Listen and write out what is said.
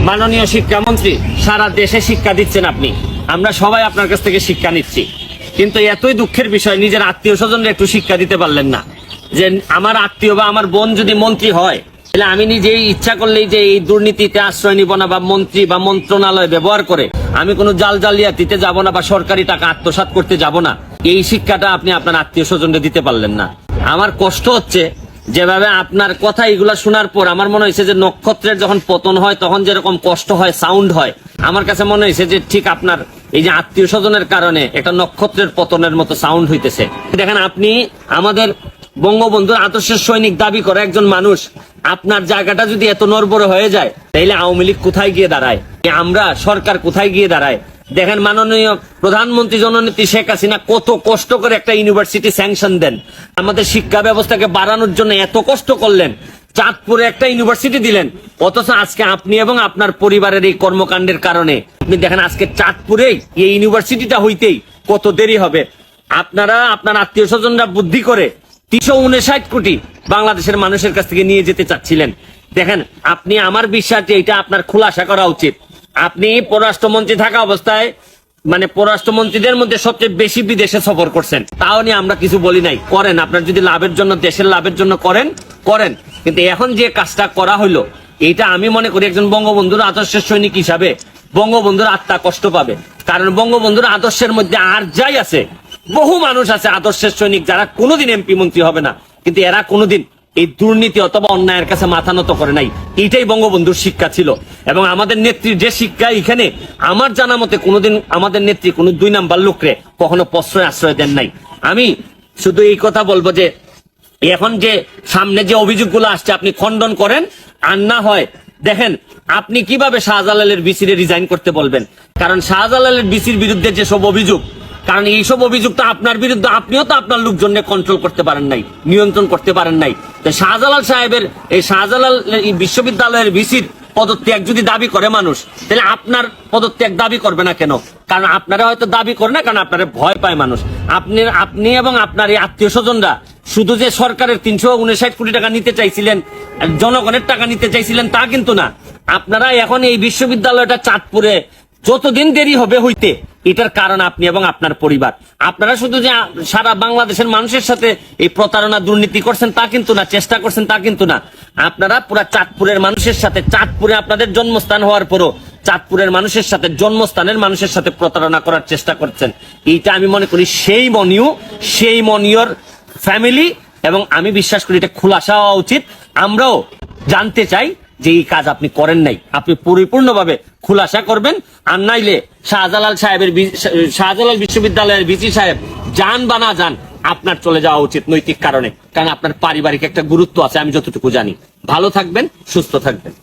মাননীয় শিক্ষামন্ত্রী, সারা দেশে শিক্ষা দিচ্ছেন আপনি, আমরা সবাই আপনার কাছ থেকে শিক্ষা নিচ্ছি, কিন্তু এতই দুঃখের বিষয় নিজের আত্মীয় স্বজনরা একটু শিক্ষা দিতে পারলেন না। যে আমার আত্মীয় বা আমার বোন যদি মন্ত্রী হয়, তাহলে আমি নিজেই ইচ্ছা করলেই যে এই দুর্নীতিতে আশ্রয় নিব না, বা মন্ত্রী বা মন্ত্রণালয় ব্যবহার করে আমি কোনো জালিয়াতিতে যাব না, বা সরকারি টাকা আত্মসাৎ করতে যাব না। এই শিক্ষাটা আপনি আপনার আত্মীয় স্বজনদের দিতে পারলেন না। আমার কষ্ট হচ্ছে যেভাবে আপনার কথা এগুলা শোনার পর আমার মনে হয়েছে যে নক্ষত্রের যখন পতন হয় তখন যেরকম কষ্ট হয়, সাউন্ড হয়, আমার কাছে মনে হয়েছে যে ঠিক আপনার এই যে আত্মীয় স্বজনের কারণে একটা নক্ষত্রের পতনের মতো সাউন্ড হইতেছে। দেখেন, আপনি আমাদের বঙ্গবন্ধুর আদর্শের সৈনিক দাবি করে একজন মানুষ, আপনার জায়গাটা যদি এত নড়বড়ে হয়ে যায়, তাহলে আওয়ামী লীগ কোথায় গিয়ে দাঁড়ায়, আমরা সরকার কোথায় গিয়ে দাঁড়ায়? দেখেন, মাননীয় প্রধানমন্ত্রী জননেত্রী শেখ হাসিনা কত কষ্ট করে একটা ইউনিভার্সিটি স্যাংশন দেন, আমাদের শিক্ষা ব্যবস্থাকে বাড়ানোর জন্য এত কষ্ট করলেন, চাঁদপুরে একটা ইউনিভার্সিটি দিলেন। অথচ আজকে আপনি এবং আপনার পরিবারের এই কর্মকাণ্ডের কারণে আপনি দেখেন আজকে চাঁদপুরেই এই ইউনিভার্সিটিটা হইতেই কত দেরি হবে। আপনারা আপনার আত্মীয় স্বজনরা বুদ্ধি করে 359 কোটি বাংলাদেশের মানুষের কাছ থেকে নিয়ে যেতে চাচ্ছিলেন। দেখেন, আপনি, আমার বিশ্বাস যে এটা আপনার খুলাসা করা উচিত। আপনি পররাষ্ট্রমন্ত্রী থাকা অবস্থায় মানে পররাষ্ট্রমন্ত্রীদের মধ্যে সবচেয়ে বেশি বিদেশে সফর করছেন, তাও নিয়ে আমরা কিছু বলি নাই। করেন, আপনার যদি লাভের জন্য, দেশের লাভের জন্য করেন, কিন্তু এখন যে কাজটা করা হইলো, এটা আমি মনে করি একজন বঙ্গবন্ধুর আদর্শের সৈনিক হিসাবে বঙ্গবন্ধুর আত্মা কষ্ট পাবে। কারণ বঙ্গবন্ধুর আদর্শের মধ্যে আর যাই আছে, বহু মানুষ আছে আদর্শের সৈনিক যারা কোনোদিন এমপি মন্ত্রী হবে না, কিন্তু এরা কোনোদিন এই দুর্নীতি অথবা অন্যায়ের কাছে মাথা নত করে নাই। এটাই বঙ্গবন্ধুর শিক্ষা ছিল। এবং আমাদের নেত্রীর যে শিক্ষা, এখানে আমার জানা মতে কোনোদিন আমাদের নেত্রী কোনো 2 নাম্বার লোকরে কখনো আশ্রয় দেন নাই। আমি শুধু এই কথা বলবো যে এখন যে সামনে যে অভিযোগগুলো আসছে আপনি খণ্ডন করেন, আর না হয় দেখেন আপনি কিভাবে শাহজালালের বিসিরে রিজাইন করতে বলবেন। কারণ শাহজালালের বিসির বিরুদ্ধে যেসব অভিযোগ, কারণ এইসব অভিযোগ তো আপনার বিরুদ্ধে, আপনিও তো আপনার লোকজনকে কন্ট্রোল করতে পারেন নাই, নিয়ন্ত্রণ করতে পারেন নাই। তো শাহজালাল সাহেবের এই শাহজালাল বিশ্ববিদ্যালয়ের ভিসির পদত্যাগ যদি দাবি করে মানুষ, তাহলে আপনার পদত্যাগ দাবি করবে না কেন? কারণ আপনারা হয়তো দাবি করে না, কারণ আপনারা ভয় পায় মানুষ। আপনি এবং আপনার এই আত্মীয় স্বজনরা শুধু যে সরকারের 359 কোটি টাকা নিতে চাইছিলেন, জনগণের টাকা নিতে চাইছিলেন, তা কিন্তু না। আপনারা এখন এই বিশ্ববিদ্যালয়টা চাঁদপুরে যতদিন দেরি হবে হইতে, এটার কারণ আপনি এবং আপনার পরিবার। আপনারা শুধু যে সারা বাংলাদেশের মানুষের সাথে এই প্রতারণা দুর্নীতি করছেন তা কিন্তু না, চেষ্টা করছেন তা কিন্তু না। আপনারা পুরা চাঁদপুরের মানুষের সাথে, চাঁদপুরে আপনাদের জন্মস্থান হওয়ার পরও চাঁদপুরের মানুষের সাথে, জন্মস্থানের মানুষের সাথে প্রতারণা করার চেষ্টা করছেন। এইটা আমি মনে করি সেই মনিয়র ফ্যামিলি, এবং আমি বিশ্বাস করি এটা খুলাসা হওয়া উচিত। আমরাও জানতে চাই যে এই কাজ আপনি করেন নাই, আপনি পরিপূর্ণভাবে খুলাসা করবেন। আর নাইলে শাহজালাল বিশ্ববিদ্যালয়ের ভিসি সাহেব যান বা না যান, আপনার চলে যাওয়া উচিত নৈতিক কারণে। কারণ আপনার পারিবারিক একটা গুরুত্ব আছে, আমি যতটুকু জানি। ভালো থাকবেন, সুস্থ থাকবেন।